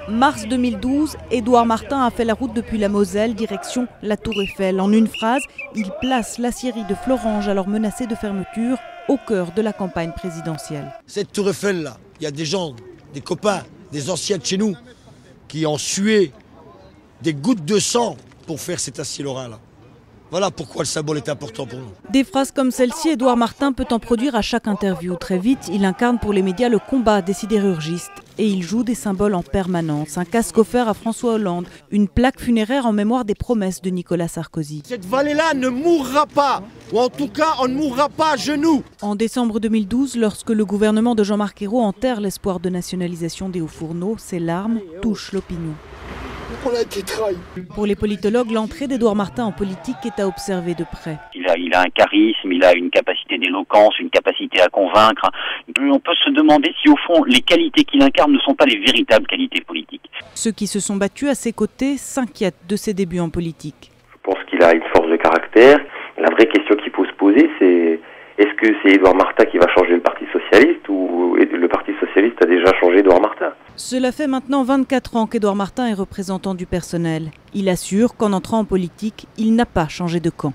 Mars 2012, Édouard Martin a fait la route depuis la Moselle, direction la Tour Eiffel. En une phrase, il place l'aciérie de Florange, alors menacée de fermeture, au cœur de la campagne présidentielle. Cette Tour Eiffel-là, il y a des gens, des copains, des anciens de chez nous, qui ont sué des gouttes de sang pour faire cet acier lorrain-là. Voilà pourquoi le symbole est important pour nous. Des phrases comme celle-ci, Édouard Martin peut en produire à chaque interview. Très vite, il incarne pour les médias le combat des sidérurgistes. Et il joue des symboles en permanence. Un casque offert à François Hollande, une plaque funéraire en mémoire des promesses de Nicolas Sarkozy. Cette vallée-là ne mourra pas, ou en tout cas, on ne mourra pas à genoux. En décembre 2012, lorsque le gouvernement de Jean-Marc Ayrault enterre l'espoir de nationalisation des hauts-fourneaux, ses larmes touchent l'opinion. On a été trahis. Pour les politologues, l'entrée d'Édouard Martin en politique est à observer de près. Il a un charisme, il a une capacité d'éloquence, une capacité à convaincre. On peut se demander si au fond les qualités qu'il incarne ne sont pas les véritables qualités politiques. Ceux qui se sont battus à ses côtés s'inquiètent de ses débuts en politique. Je pense qu'il a une force de caractère. La vraie question qu'il faut se poser, c'est est-ce que c'est Édouard Martin qui va changer le Parti Socialiste ou le Parti Socialiste a déjà changé Édouard Martin? Cela fait maintenant 24 ans qu'Édouard Martin est représentant du personnel. Il assure qu'en entrant en politique, il n'a pas changé de camp.